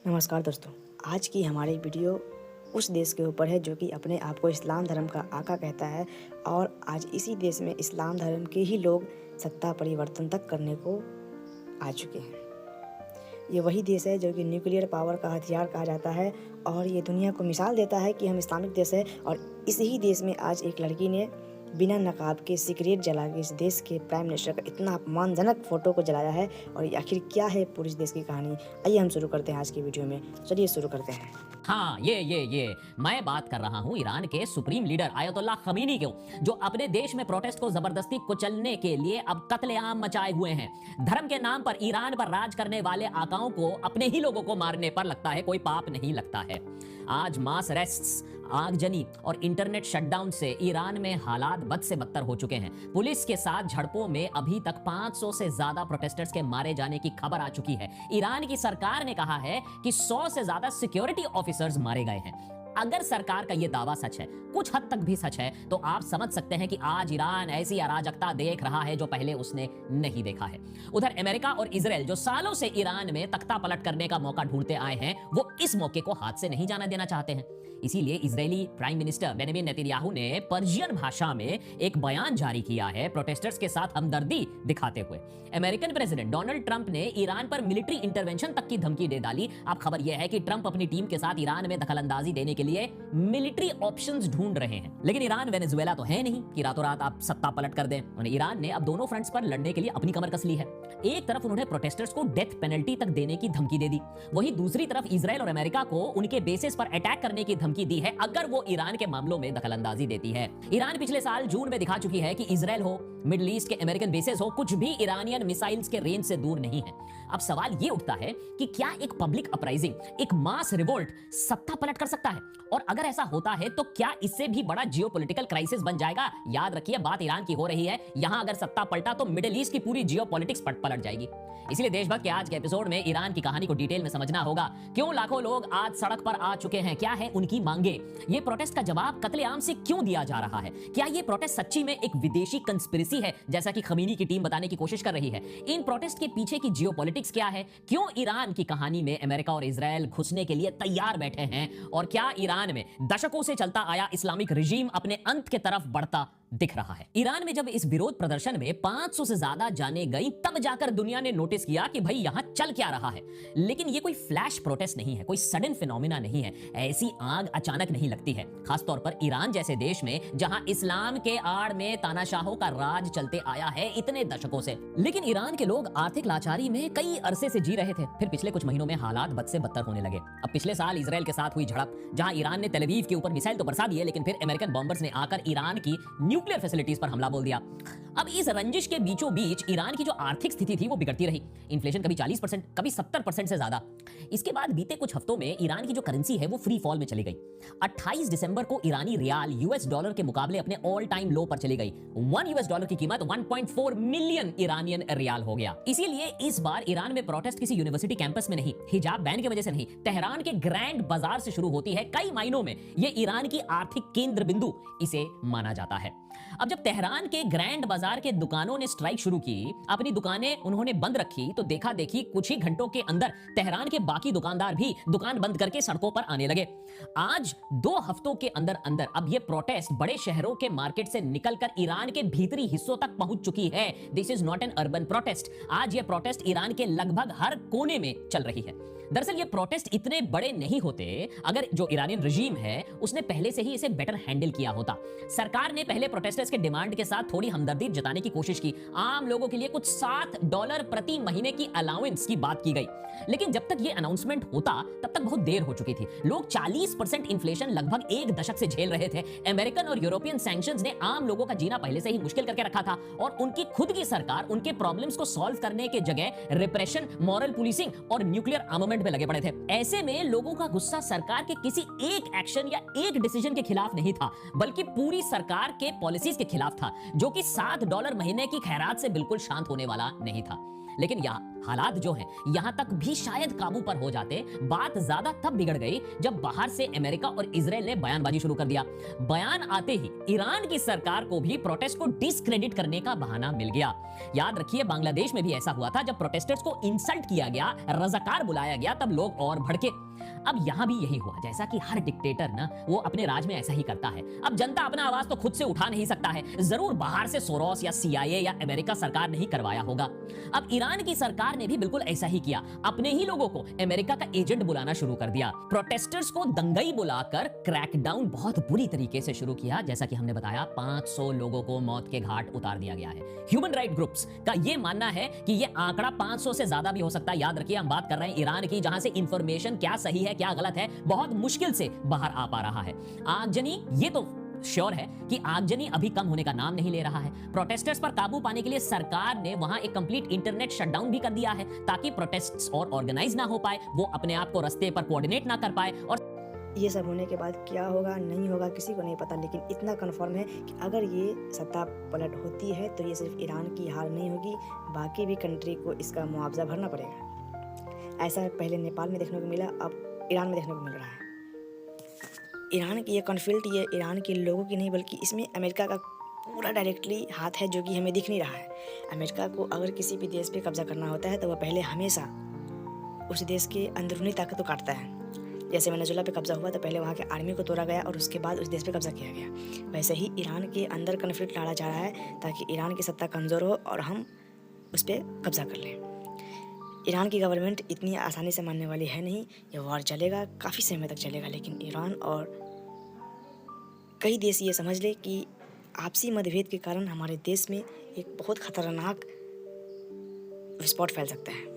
नमस्कार दोस्तों, आज की हमारी वीडियो उस देश के ऊपर है जो कि अपने आप को इस्लाम धर्म का आका कहता है और आज इसी देश में इस्लाम धर्म के ही लोग सत्ता परिवर्तन तक करने को आ चुके हैं। ये वही देश है जो कि न्यूक्लियर पावर का हथियार कहा जाता है और ये दुनिया को मिसाल देता है कि हम इस्लामिक देश है। और इसी देश में आज एक लड़की ने बिना नकाब के सिगरेट जला के इस देश के प्राइम मिनिस्टर का इतना अपमानजनक फ़ोटो को जलाया है। और ये आखिर क्या है पूरे देश की कहानी, आइए हम शुरू करते हैं आज की वीडियो में। चलिए शुरू करते हैं। हाँ, ये मैं बात कर रहा हूँ ईरान के सुप्रीम लीडर आयतुल्लाह खमीनी को, जो अपने देश में प्रोटेस्ट को जबरदस्ती कुचलने के लिए अब कत्लेआम मचाए हुए हैं। धर्म के नाम पर ईरान पर राज करने वाले आकाओं को अपने ही लोगों को मारने पर लगता है कोई पाप नहीं लगता है। आज मास अरेस्ट्स, आगजनी और इंटरनेट शटडाउन से ईरान में हालात बद से बदतर हो चुके हैं। पुलिस के साथ झड़पों में अभी तक 500 से ज्यादा प्रोटेस्टर्स के मारे जाने की खबर आ चुकी है। ईरान की सरकार ने कहा है कि 100 से ज्यादा सिक्योरिटी ऑफिसर्स मारे गए हैं। अगर सरकार का यह दावा सच है, कुछ हद तक भी सच है, तो आप समझ सकते हैं कि आज ईरान ऐसी अराजकता देख रहा है जो पहले उसने नहीं देखा है। उधर अमेरिका और इजराइल, जो सालों से ईरान में तख्ता पलट करने का मौका ढूंढते आए हैं, वो इस मौके को हाथ से नहीं जाना देना चाहते हैं। इसीलिए Israeli prime minister Benjamin Netanyahu ने पर्शियन भाषा में एक बयान जारी किया है प्रोटेस्टर्स के साथ हमदर्दी दिखाते हुए। अमेरिकन प्रेसिडेंट डोनाल्ड ट्रंप ने ईरान पर मिलिट्री इंटरवेंशन तक की धमकी दे डाली। अब खबर यह है कि ट्रंप अपनी टीम के साथ ईरान में दखलंदाजी देने के लिए मिलिट्री ऑप्शंस ढूंढ रहे हैं। लेकिन ईरान वेनेजुएला तो है नहीं कि रातों रात आप सत्ता पलट कर दें। और ईरान ने अब दोनों फ्रंट्स पर लड़ने के लिए अपनी कमर कस ली है। एक तरफ उन्होंने प्रोटेस्टर्स को डेथ पेनल्टी तक देने की धमकी दे दी, वहीं दूसरी तरफ इजराइल और अमेरिका को उनके बेसेस पर अटैक करने की धमकी दी है अगर वो ईरान के मामलों में दखलंदाजी देती है। ईरान पिछले साल जून में दिखा चुकी है कि इजराइल हो, मिडिल ईस्ट के अमेरिकन बेसेस हो, कुछ भी ईरानियन मिसाइल्स के रेंज से दूर नहीं है। अब सवाल ये उठता है कि क्या एक पब्लिक अपराइजिंग, एक मास रिवोल्ट सत्ता पलट कर सकता है? और अगर ऐसा होता है तो क्या इससे भी बड़ा जियोपॉलिटिकल क्राइसिस बन जाएगा? याद रखिए, बात ईरान की हो रही है। यहां अगर सत्ता पलटा तो मिडिल ईस्ट की पूरी जियोपॉलिटिक्स पलट जाएगी। इसलिए देशभक्त के आज के एपिसोड में ईरान की कहानी को डिटेल में समझना होगा। क्यों लाखों लोग आज सड़क पर आ चुके हैं, क्या है उनकी मांगे, ये प्रोटेस्ट का जवाब कत्लेआम से क्यों दिया जा रहा है, क्या ये प्रोटेस्ट सच्ची में एक विदेशी कंस्पिरेसी है जैसा कि खमीनी की टीम बताने की कोशिश कर रही है? इन प्रोटेस्ट के पीछे की जियोपॉलिटिक्स क्या है? क्यों ईरान की कहानी में अमेरिका और इजराइल घुसने के लिए तैयार बैठे हैं? और क्या ईरान में दशकों से चलता आया इस्लामिक रिजीम अपने अंत की तरफ बढ़ता दिख रहा है? ईरान में जब इस विरोध प्रदर्शन में 500 से ज्यादा जाने गई, तब जाकर दुनिया ने नोटिस किया कि भाई यहां चल क्या रहा है। लेकिन ये कोई फ्लैश प्रोटेस्ट नहीं है, कोई सडन फिनोमिना नहीं है। ऐसी आग अचानक नहीं लगती है, खासतौर पर ईरान जैसे देश में जहां इस्लाम के आड़ में तानाशाहों का राज चलते आया है इतने दशकों से। लेकिन ईरान के लोग आर्थिक लाचारी में कई अरसे से जी रहे थे। फिर पिछले कुछ महीनों में हालात बद से बदतर होने लगे। अब पिछले साल इजराइल के साथ हुई झड़प, जहां ईरान ने तेल अवीव के ऊपर मिसाइल तो बरसा दिए, लेकिन फिर अमेरिकन बॉम्बर्स ने आकर ईरान की न्यूक्लियर फैसिलिटीज पर हमला बोल दिया। अब इस रंजिश के बीचों बीच ईरान की जो आर्थिक स्थिति थी वो बिगड़ती रही। इन्फ्लेशन कभी 40%, कभी 70% से ज्यादा। इसके बाद बीते कुछ हफ्तों में ईरान की जो करेंसी है वो फ्री फॉल में चली गई। 28 दिसंबर को ईरानी रियाल यूएस डॉलर के मुकाबले अपने ऑल टाइम लो पर चली गई। 1 यूएस डॉलर की कीमत 1.4 मिलियन ईरानियन रियाल हो गया। इसीलिए इस बार ईरान में प्रोटेस्ट किसी यूनिवर्सिटी कैंपस में नहीं, हिजाब बैन की वजह से नहीं, तेहरान के ग्रैंड बाजार से शुरू होती है। कई मायनों में ये ईरान की आर्थिक केंद्र बिंदु इसे माना जाता है। अब जब तेहरान के ग्रैंड बाजार के दुकानों ने स्ट्राइक शुरू की, अपनी दुकानें उन्होंने बंद रखी, तो देखा देखी कुछ ही घंटों के अंदर तेहरान के बाकी दुकानदार भी दुकान बंद करके सड़कों पर आने लगे। आज 2 हफ्तों के अंदर अंदर अब ये प्रोटेस्ट बड़े शहरों के मार्केट से निकलकर ईरान के भीतरी हिस्सों तक पहुंच चुकी है। This is not an urban protest. आज ये प्रोटेस्ट ईरान के लगभग हर कोने में चल रही है। दरअसल ये प्रोटेस्ट इतने बड़े नहीं होते अगर जो ईरानियन रजीम है उसने पहले से ही इसे बेटर हैंडल किया होता। सरकार ने पहले प्रोटेस्टर्स के डिमांड के साथ थोड़ी हमदर्दी जताने की कोशिश की। आम लोगों के लिए कुछ $7 प्रति महीने की अलाउंस की बात की गई। लेकिन जब तक ये अनाउंसमेंट होता तब तक बहुत देर हो चुकी थी। लोग 40% इन्फ्लेशन लगभग 1 दशक से झेल रहे थे। अमेरिकन और यूरोपियन सैंक्शंस ने आम लोगों का जीना पहले से ही मुश्किल करके रखा था और उनकी खुद की सरकार उनके प्रॉब्लम्स को सॉल्व करने के जगह रिप्रेशन, मॉरल पुलिसिंग और न्यूक्लियर आर्मामेंट में लगे पड़े थे। ऐसे में लोगों का गुस्सा सरकार के किसी एक एक्शन या एक डिसीजन के खिलाफ नहीं था, बल्कि पूरी सरकार के पॉलिसीज के खिलाफ था, जो कि $7 महीने की खैरात से बिल्कुल शांत होने वाला नहीं था। लेकिन हालात जो हैं यहां तक भी शायद काबू पर हो जाते। बात ज्यादा तब बिगड़ गई जब बाहर से अमेरिका और इजराइल ने बयानबाजी शुरू कर दिया। बयान आते ही ईरान की सरकार को भी प्रोटेस्ट को डिस्क्रेडिट करने का बहाना मिल गया। याद रखिए, बांग्लादेश में भी ऐसा हुआ था। जब प्रोटेस्टर्स को इंसल्ट किया गया, रजाकार बुलाया गया, तब लोग और भड़के। अब यहां भी यही हुआ। जैसा कि हर डिक्टेटर ना वो अपने राज में ऐसा ही करता है। अब जनता अपना आवाज तो खुद से उठा नहीं सकता है, जरूर बाहर से सोरोस या CIA या अमेरिका सरकार ने ही करवाया होगा। अब ईरान की सरकार ने भी बिल्कुल ऐसा ही किया, अपने ही लोगों को अमेरिका का एजेंट बुलाना शुरू कर दिया। प्रोटेस्टर्स को दंगई बुलाकर क्रैकडाउन बहुत बुरी तरीके से शुरू किया। जैसा कि हमने बताया, 500 लोगों को मौत के घाट उतार दिया गया है। ह्यूमन राइट ग्रुप्स का यह मानना है कि यह आंकड़ा 500 से ज्यादा भी हो सकता है। याद रखिए, हम बात कर रहे हैं ईरान की, जहां से इंफॉर्मेशन क्या सही है क्या गलत है बहुत मुश्किल से बाहर आ पा रहा है। आगजनी ये तो श्योर है कि आगजनी अभी कम होने का नाम नहीं ले रहा है। प्रोटेस्टर्स पर काबू पाने के लिए सरकार ने वहां एक कंप्लीट इंटरनेट शटडाउन भी कर दिया है, ताकि प्रोटेस्ट्स और ऑर्गेनाइज ना हो पाए, वो अपने आप को रास्ते पर कोऑर्डिनेट ना कर पाए। और ये सब होने के बाद क्या होगा नहीं होगा किसी को नहीं पता, लेकिन इतना कन्फर्म है कि अगर ये सत्ता पलट होती है तो ये सिर्फ ईरान की हार नहीं होगी, बाकी भी कंट्री को इसका मुआवजा भरना पड़ेगा। ऐसा पहले नेपाल में देखने को मिला, अब ईरान में देखने को मिल रहा है। ईरान की ये कॉन्फ्लिक्ट ये ईरान के लोगों की नहीं, बल्कि इसमें अमेरिका का पूरा डायरेक्टली हाथ है, जो कि हमें दिख नहीं रहा है। अमेरिका को अगर किसी भी देश पे कब्जा करना होता है तो वह पहले हमेशा उस देश के अंदरूनी ताकत को काटता है। जैसे वेनेजुएला पे कब्जा हुआ तो पहले वहाँ के आर्मी को तोड़ा गया और उसके बाद उस देश पे कब्जा किया गया। वैसे ही ईरान के अंदर कॉन्फ्लिक्ट लड़ा जा रहा है ताकि ईरान की सत्ता कमज़ोर हो और हम उस पर कब्जा कर लें। ईरान की गवर्नमेंट इतनी आसानी से मानने वाली है नहीं। ये वॉर चलेगा, काफ़ी समय तक चलेगा, लेकिन ईरान और कई देश ये समझ ले कि आपसी मतभेद के कारण हमारे देश में एक बहुत खतरनाक विस्फोट फैल सकता है।